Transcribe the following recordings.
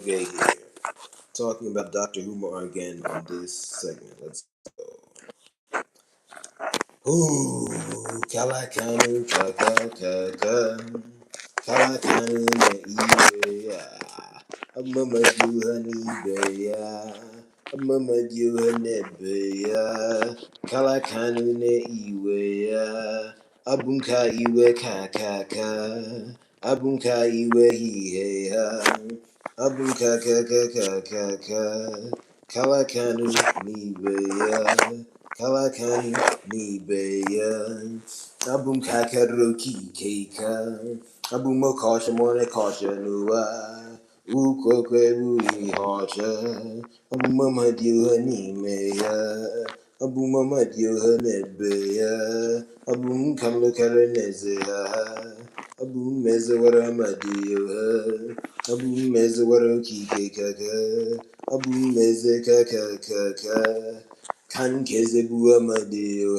Okay, here. Talking about Dr. UMAR again on this segment. Let's go. Ooh, kalakanu, kaka, kalakanu na iya. Mama juhani beya, mama juhane beya, kalakanu na iweya. Abunka iwe kakaka, abunka iwe hiheha, abunka kakakakaka, kalakanu nibeya. Kalakani Nibeya Abum Kakaroki Keika Abum Okasha Mone Kasha Nua Ukokwe Bui Hacha Abum Mama Dio Nimeya Abum Mama Dio Nebeya Abum Kamlokara Nezea Abum Mezawara Madio Abum Mezawara Kike Kaka Abum Meze Kaka Kan kezebua madeo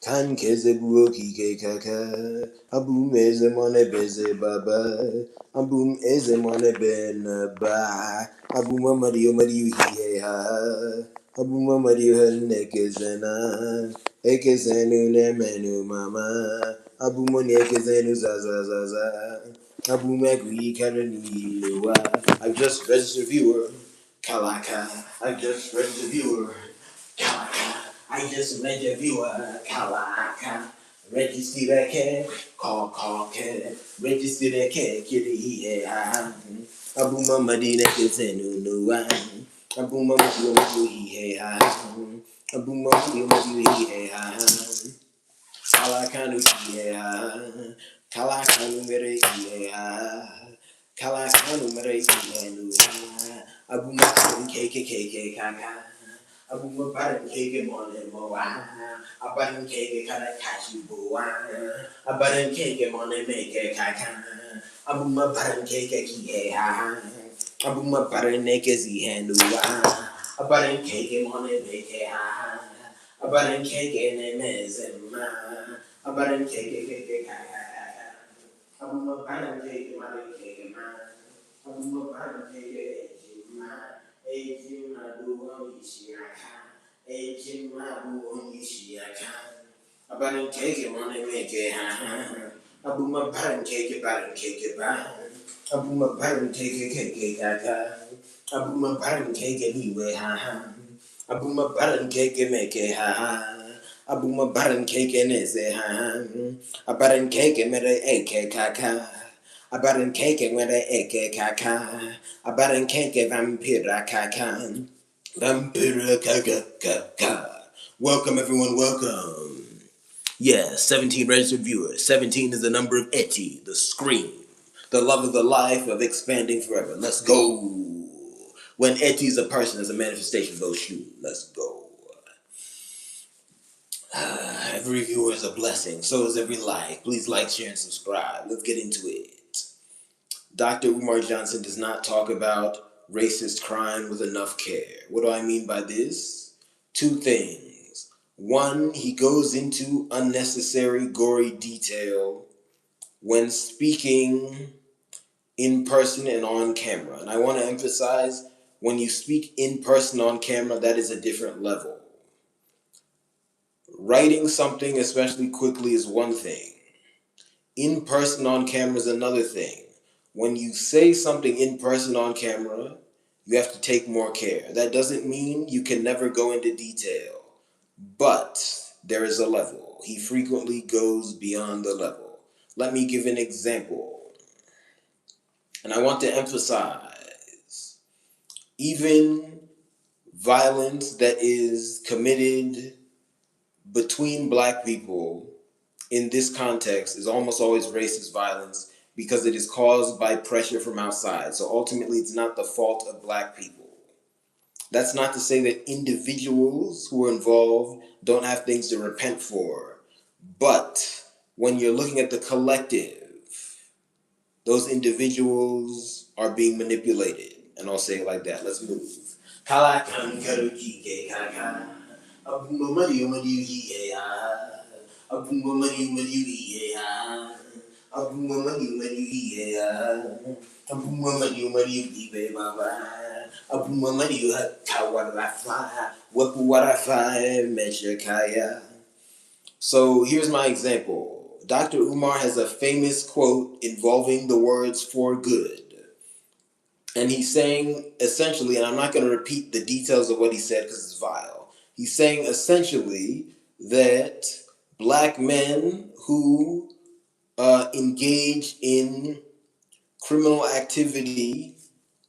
kan kezebua kike kaka abum eze mone beze baba abum eze mone bena ba abum mario hiye ha abum mario nekezena ekezenu ne menu mama abum ne ekezenu zaza abum agui karani lewa I just registered viewer Kalaka I just registered viewer Kalaka. I just read your viewer, Kalaka. Register that cat, call cat. Register that cat, kitty, yeah. Abuma Madina Kizenu, no one. Abuma Madu, yeah. Abuma Madu, yeah. Kalakanu, yeah. Kalakanu, yeah. Kalakanu, yeah. Abuma KKK, kaka. Abuma baran keke mone moa. Abaran keke kana kashi boa. Abaran keke mone meke kaka. Abuma baran keke kihe ha. Abuma baran neke zihenua. Abaran keke mone meke ha. Abaran keke ne mezema. Abaran keke kaka. Abuma baran keke mone keke ma. Abuma baran keke ma. Ejima duo ishiraka. Ejima duo ishiraka. Abaran keke mone meke ha. Abuma baran keke ba. Abuma baran keke kaka. Abuma baran keke niwe ha. Abuma baran keke meke ha. Abuma baran keke neze ha. Abaran keke mere eke kaka. Abaran keke mere eke kaka. Abaran keke vampira kaka. Vampira kaka kaka. Welcome everyone, welcome. Yes, 17 registered viewers. 17 is the number of Eti, the scream, the love of the life of expanding forever. Let's go. When Eti is a person, is a manifestation of those shoes. Let's go. Every viewer is a blessing. So is every like. Please like, share, and subscribe. Let's get into it. Dr. Umar Johnson does not talk about racist crime with enough care. What do I mean by this? Two things. One, he goes into unnecessary gory detail when speaking in person and on camera. And I want to emphasize, when you speak in person on camera, that is a different level. Writing something, especially quickly, is one thing. In person on camera is another thing. When you say something in person on camera, you have to take more care. That doesn't mean you can never go into detail, but there is a level. He frequently goes beyond the level. Let me give an example. And I want to emphasize, even violence that is committed between black people in this context is almost always racist violence because it is caused by pressure from outside. So ultimately, it's not the fault of black people. That's not to say that individuals who are involved don't have things to repent for. But when you're looking at the collective, those individuals are being manipulated. And I'll say it like that. Let's move. Kalakan karuki kaka. Abumamadi umadi ya. Abumamadi umadi ya. So here's my example. Dr. Umar has a famous quote involving the words for good. And he's saying essentially, and I'm not going to repeat the details of what he said because it's vile. He's saying essentially that black men who engage in criminal activity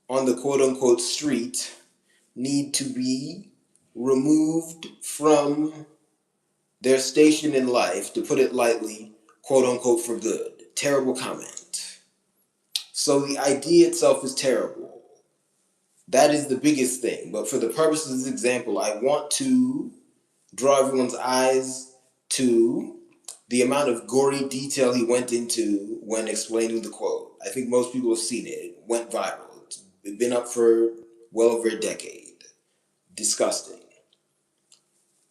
on the quote unquote street need to be removed from their station in life, to put it lightly, quote unquote, for good. Terrible comment. So the idea itself is terrible. That is the biggest thing. But for the purposes of this example, I want to draw everyone's eyes to the amount of gory detail he went into when explaining the quote. I think most people have seen it. It went viral. It's been up for well over a decade. Disgusting.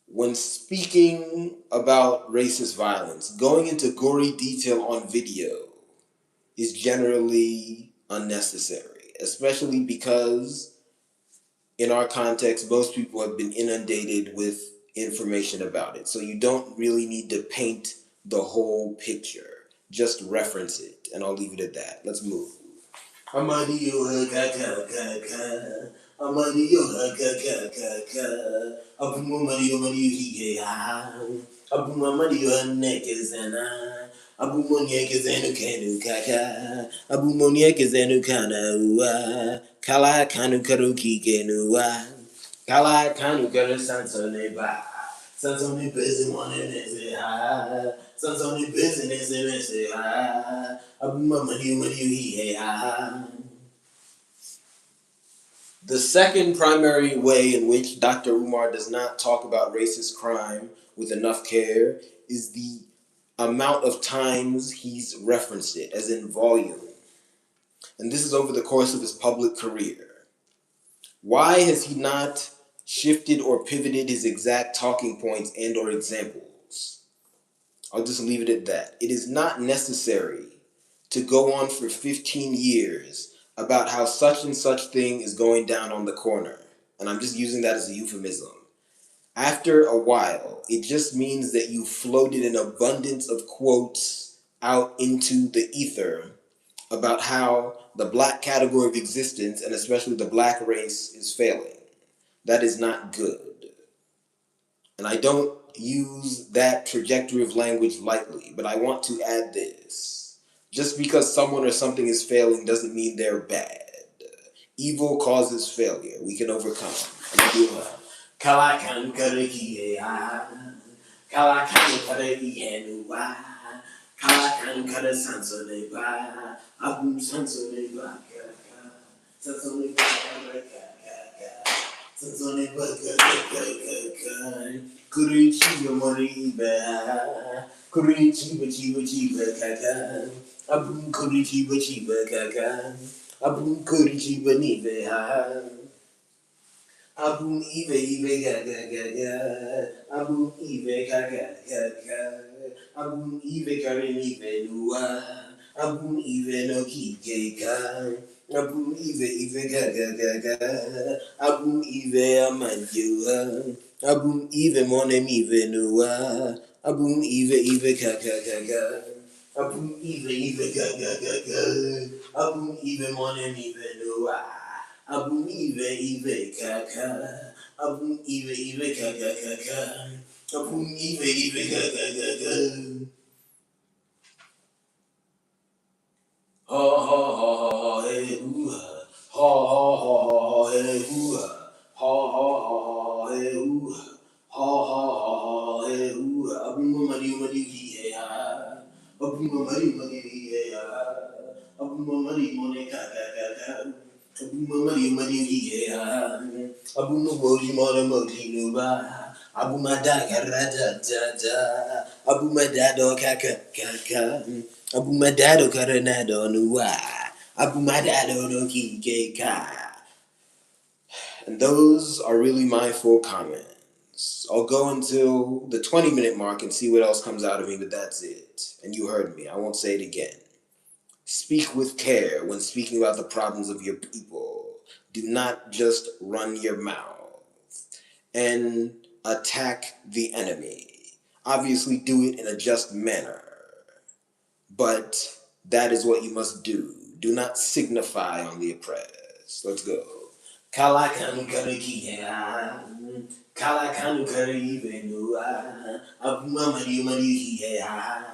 When speaking about racist violence, going into gory detail on video is generally unnecessary, especially because in our context, most people have been inundated with information about it. So you don't really need to paint the whole picture. Just reference it, and I'll leave it at that. Let's move. Amadio kaka, Amadio kaka, Abu Mario Mario Higa, Abu Mario Nekezana, Abu Moniak is Anukanu kaka, Abu Moniak is Anukana, Kala Kanu Karuki Genua, Kala Kanu Karasanso Neba. Sansoni business in ha. Sansoni business in ha. Abu Mamadu he ha. The second primary way in which Dr. Umar does not talk about racist crime with enough care is the amount of times he's referenced it, as in volume. And this is over the course of his public career. Why has he not shifted or pivoted his exact talking points and or examples? I'll just leave it at that. It is not necessary to go on for 15 years about how such and such thing is going down on the corner. And I'm just using that as a euphemism. After a while, it just means that you floated an abundance of quotes out into the ether about how the black category of existence, and especially the black race, is failing. That is not good. And I don't use that trajectory of language lightly, but I want to add this. Just because someone or something is failing doesn't mean they're bad. Evil causes failure. We can overcome. Kalakan kareki Kalakan kareki Kalakan kara sanso de ba Abum sanso de ba Sanso de ba Sanso de ba Kurichiba moriba Kurichiba chiba chiba kaka Abum kurichiba chiba kaka Abum kurichiba nibe ha Abum ive ga Abum ive ga Abum ive karenive lua Abum ive no kikeka Abum ive ga Abum ive amanjua Abum ive monem ive lua Abum ive ga Abum ive ga Abum ive monem ive lua Abum ive kaka. Abum ive kaka. Abum ive kaka. Ha ha ha ha hey hoo ha. Ha ha ha ha hey hoo ha. Ha ha ha ha hey hoo ha. Ha ha ha ha hey hoo ha. Abum mari he ha. Abum mari he ha. Abum mari kaka. Abu Mari he Abu Mori Moti Nuba Abu Madaka Rada Abu Madado Kaka Abu Madado Caranado Nua Abu Madado no Kika. And those are really my full comments. I'll go until the 20-minute mark and see what else comes out of me, but that's it. And you heard me. I won't say it again. Speak with care when speaking about the problems of your people. Do not just run your mouth and attack the enemy. Obviously, do it in a just manner, but that is what you must do. Do not signify on the oppressed. Let's go. Kalakanu karakia, kalakanu karivenua, abuma mani mani hea,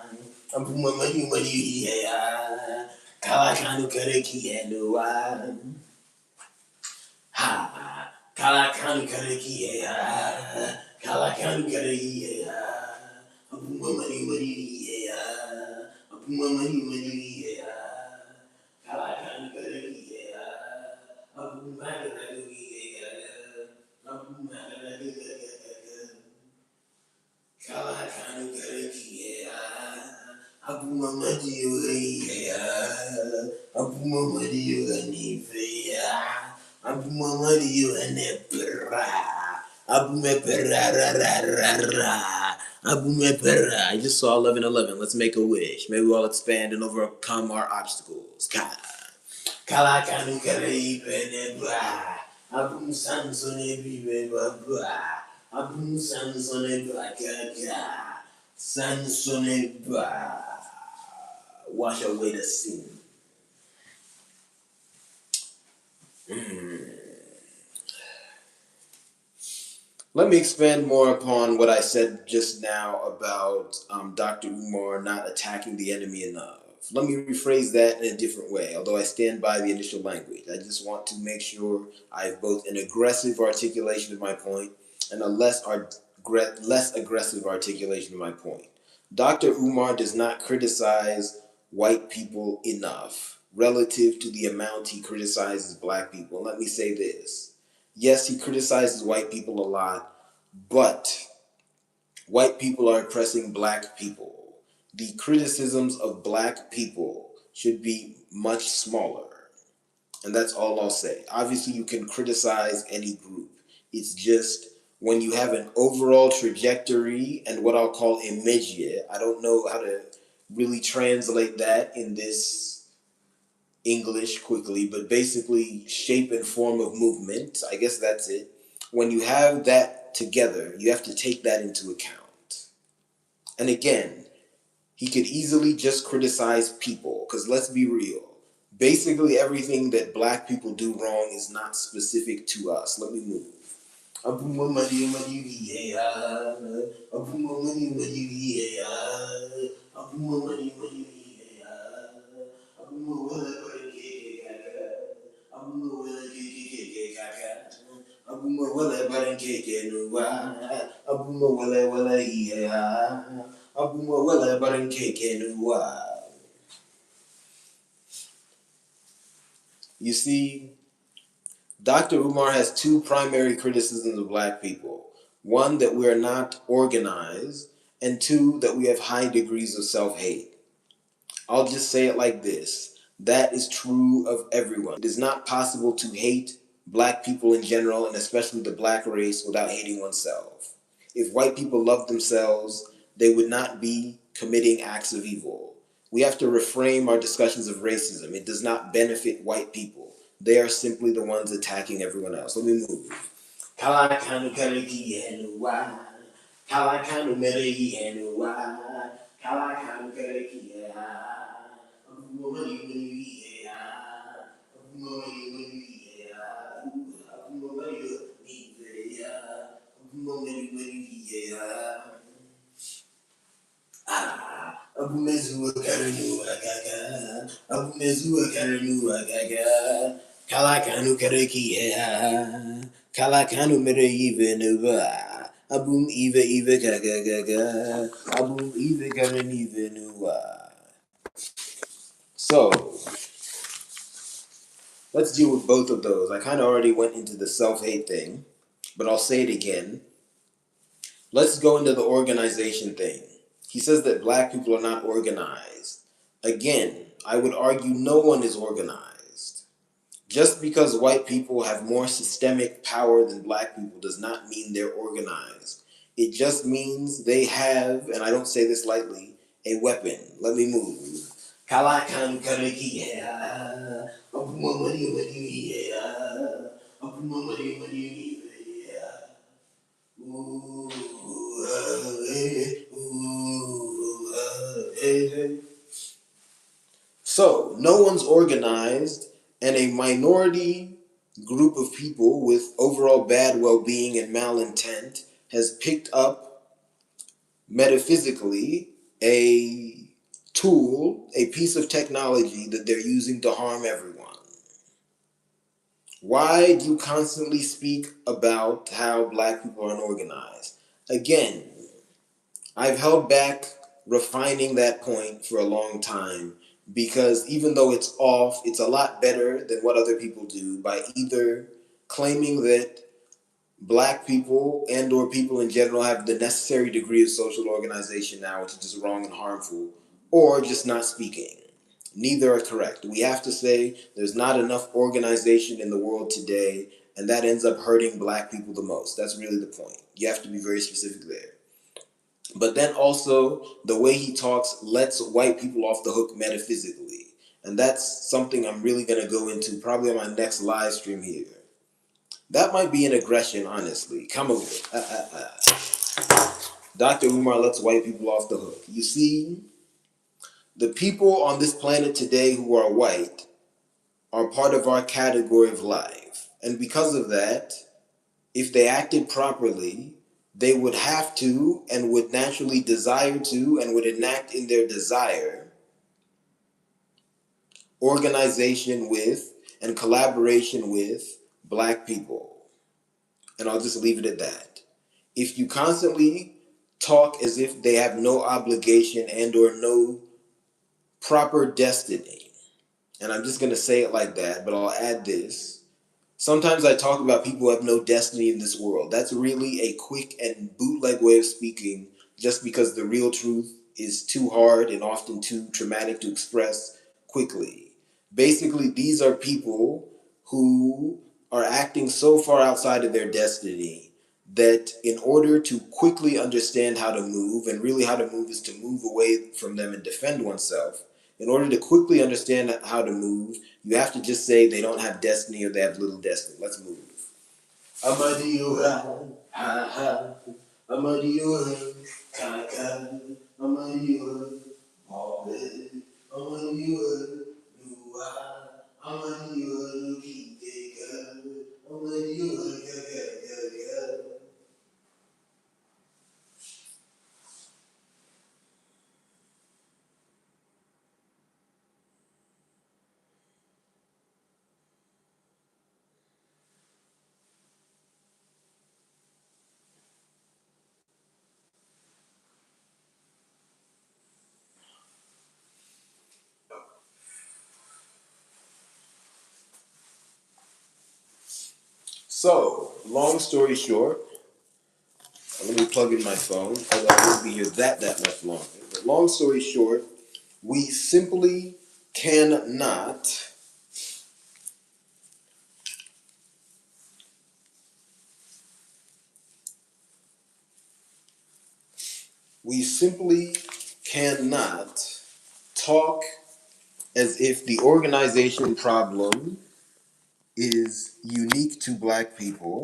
abuma mani mani hea, kalakanu karakia nua, ha, kalakanu karakia, kalakanu karakia, abuma mani mani hea, abuma mani mani hea, kalakanu karakia, abuma mani mani hea. Kalakanu karakia, abuma madiyo ya, abuma madiyo anivea, abuma madiyo anepera, abuma pera ra ra ra ra, abuma pera. I just saw 11:11. Let's make a wish. Maybe we'll all expand and overcome our obstacles. Kalakanu karaibene ba, abum sansone bibe ba. Abum sansone ba gaga, sansone ba. Wash away the sin. Let me expand more upon what I said just now about Dr. Umar not attacking the enemy enough. Let me rephrase that in a different way, although I stand by the initial language. I just want to make sure I have both an aggressive articulation of my point and a less aggressive articulation of my point. Dr. Umar does not criticize white people enough relative to the amount he criticizes black people. And let me say this. Yes, he criticizes white people a lot, but white people are oppressing black people. The criticisms of black people should be much smaller. And that's all I'll say. Obviously, you can criticize any group. It's just when you have an overall trajectory and what I'll call a media, I don't know how to really translate that in this English quickly, but basically shape and form of movement. I guess that's it. When you have that together, you have to take that into account. And again, he could easily just criticize people, because let's be real. Basically, everything that black people do wrong is not specific to us. Let me move. Abuma madi madi yeah. Abuma madi madi yeah. Abuma madi madi yeah. Abuma wala barangke kaka. Abuma wala keke kaka. Abuma wala barangke nuwa. Abuma wala yeah. Abuma wala barangke nuwa. You see, Dr. Umar has two primary criticisms of black people. One, that we are not organized, and two, that we have high degrees of self-hate. I'll just say it like this. That is true of everyone. It is not possible to hate black people in general, and especially the black race, without hating oneself. If white people loved themselves, they would not be committing acts of evil. We have to reframe our discussions of racism. It does not benefit white people. They are simply the ones attacking everyone else. Let me move. Kalakanu karakiyenua. Kalakanu mereyenua. Kalakanu karakiya. Abumani maniya. Abumani maniya. Abumani maniya. Abumani maniya. Abumezua karanu agaga. Abumezua karanu agaga. Kalakanu karakiya. Kalakanu mereyive nuba. Abum eve gaga. Abum eve garanive nuba. So, let's deal with both of those. I kind of already went into the self-hate thing, but I'll say it again. Let's go into the organization thing. He says that black people are not organized. Again, I would argue no one is organized. Just because white people have more systemic power than black people does not mean they're organized. It just means they have, and I don't say this lightly, a weapon. Let me move. Kalakan kalakia. Apumamari mari. Apumamari mari. Ooh, So, no one's organized, and a minority group of people with overall bad well being and malintent has picked up metaphysically a tool, a piece of technology that they're using to harm everyone. Why do you constantly speak about how black people are unorganized? Again, I've held back refining that point for a long time because even though it's off, it's a lot better than what other people do by either claiming that black people and or people in general have the necessary degree of social organization now, which is just wrong and harmful, or just not speaking. Neither are correct. We have to say there's not enough organization in the world today, and that ends up hurting black people the most. That's really the point. You have to be very specific there. But then also, the way he talks lets white people off the hook metaphysically. And that's something I'm really going to go into probably on my next live stream here. That might be an aggression, honestly. Come over. Dr. Umar lets white people off the hook. You see, the people on this planet today who are white are part of our category of life. And because of that, if they acted properly, they would have to and would naturally desire to and would enact in their desire organization with and collaboration with black people. And I'll just leave it at that. If you constantly talk as if they have no obligation and or no proper destiny, and I'm just going to say it like that, but I'll add this. Sometimes I talk about people who have no destiny in this world. That's really a quick and bootleg way of speaking just because the real truth is too hard and often too traumatic to express quickly. Basically, these are people who are acting so far outside of their destiny that in order to quickly understand how to move, and really how to move is to move away from them and defend oneself, in order to quickly understand how to move, you have to just say they don't have destiny or they have little destiny. Let's move. Amadio ha ha, Amadio kaka, Amadio Mole, Amadio Lua, Amadio Kiteka, Amadio Kaka. So, long story short, let me plug in my phone, although I won't be here that much longer. But long story short, we simply cannot we simply cannot talk as if the organization problem is unique to black people,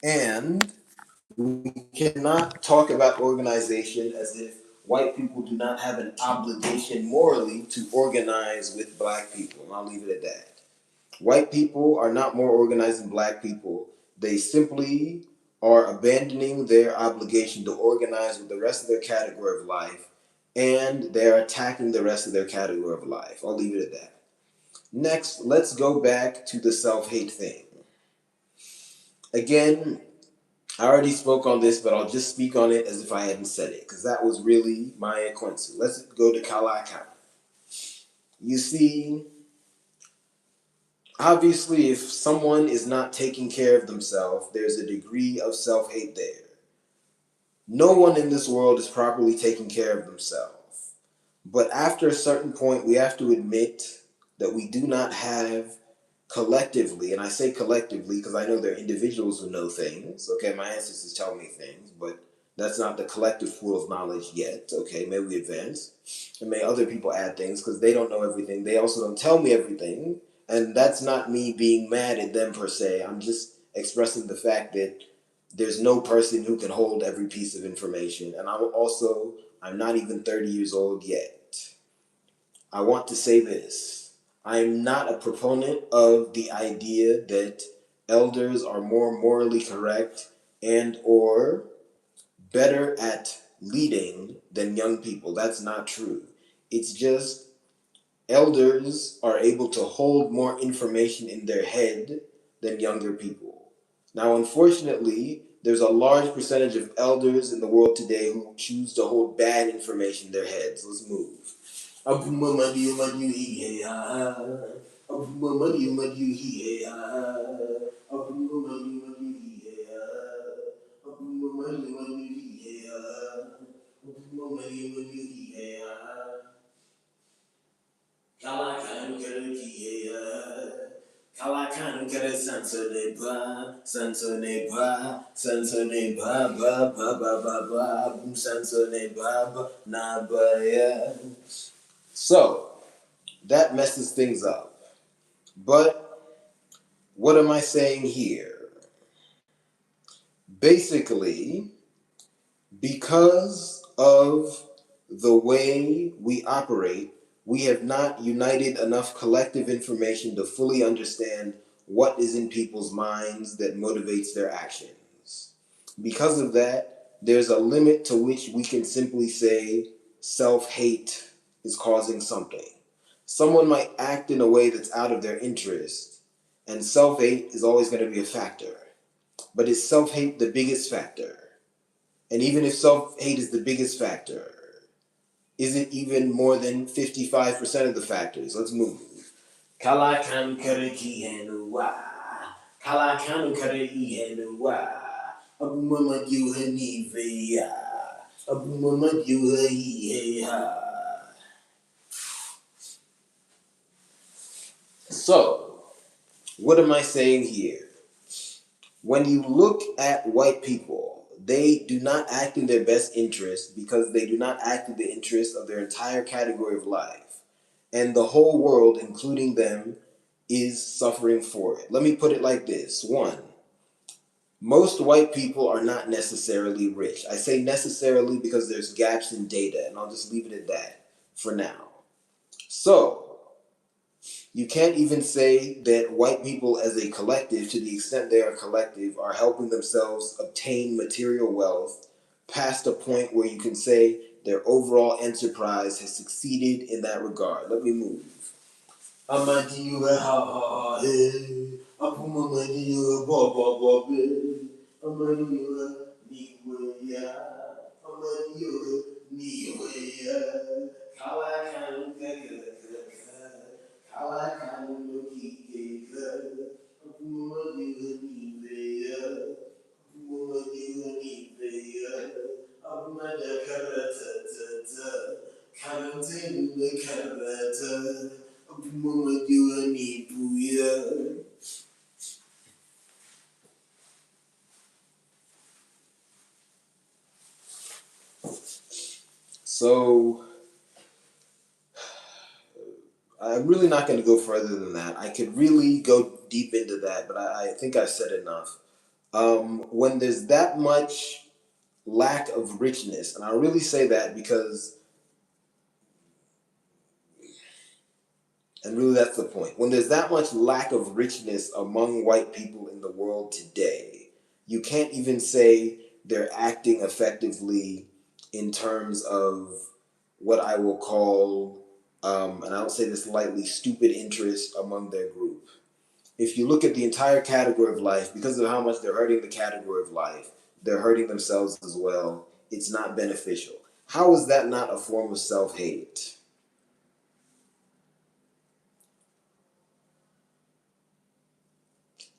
and we cannot talk about organization as if white people do not have an obligation morally to organize with black people. And I'll leave it at that. White people are not more organized than black people. They simply are abandoning their obligation to organize with the rest of their category of life, and they're attacking the rest of their category of life. I'll leave it at that. Next, let's go back to the self-hate thing. Again, I already spoke on this, but I'll just speak on it as if I hadn't said it, because that was really my Quincy. Let's go to Kalaka. You see, obviously, if someone is not taking care of themselves, there's a degree of self hate there. No one in this world is properly taking care of themselves. But after a certain point, we have to admit that we do not have collectively, and I say collectively because I know there are individuals who know things. Okay, my ancestors tell me things, but That's not the collective pool of knowledge yet. Okay, may we advance. And may other people add things because they don't know everything. They also don't tell me everything. And that's not me being mad at them per se. I'm just expressing the fact that there's no person who can hold every piece of information. And I'm not even 30 years old yet. I want to say this. I am not a proponent of the idea that elders are more morally correct and or better at leading than young people. That's not true. It's just elders are able to hold more information in their head than younger people. Now, unfortunately, there's a large percentage of elders in the world today who choose to hold bad information in their heads. Let's move. Kalakan kere sanso ne ba, sanso ne ba, sanso ne ba ba ba ba ba ba, sanso ne ba ba na ba ya. So that messes things up. But what am I saying here? Basically, because of the way we operate, we have not united enough collective information to fully understand what is in people's minds that motivates their actions. Because of that, there's a limit to which we can simply say self hate is causing something. Someone might act in a way that's out of their interest, and self hate is always going to be a factor. But is self hate the biggest factor? And even if self hate is the biggest factor, is it even more than 55% of the factors? Let's move. Kalakan kare kihenua. Kalakan kare ihenua. Abumama yuhani veya. Abumama yuhahi. So, what am I saying here? When you look at white people, they do not act in their best interest because they do not act in the interest of their entire category of life. And the whole world, including them, is suffering for it. Let me put it like this. One, most white people are not necessarily rich. I say necessarily because there's gaps in data, and I'll just leave it at that for now. So, you can't even say that white people as a collective, to the extent they are collective, are helping themselves obtain material wealth past a point where you can say their overall enterprise has succeeded in that regard. Let me move. So, I'm really not going to go further than that. I could really go deep into that, but I think I've said enough. When there's that much lack of richness, and I really say that because, and really that's the point, when there's that much lack of richness among white people in the world today, you can't even say they're acting effectively in terms of what I will call, and I'll say this lightly, stupid interest among their group. If you look at the entire category of life, because of how much they're hurting the category of life, they're hurting themselves as well. It's not beneficial. How is that not a form of self-hate?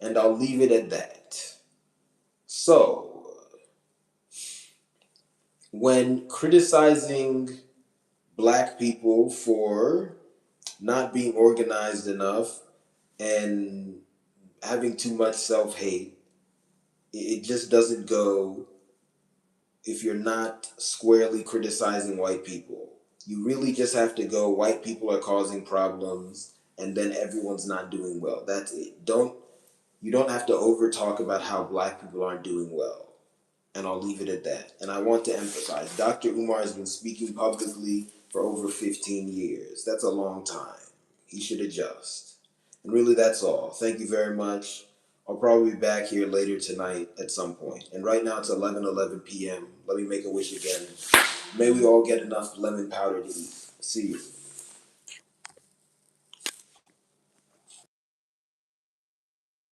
And I'll leave it at that. So, when criticizing black people for not being organized enough and having too much self-hate, it just doesn't go if you're not squarely criticizing white people. You really just have to go, white people are causing problems, and then everyone's not doing well. That's it. You don't have to over talk about how black people aren't doing well. And I'll leave it at that. And I want to emphasize, Dr. Umar has been speaking publicly for over 15 years. That's a long time. He should adjust. And really, that's all. Thank you very much. I'll probably be back here later tonight at some point. And right now it's 11:11 p.m. Let me make a wish again. May we all get enough lemon powder to eat. See you.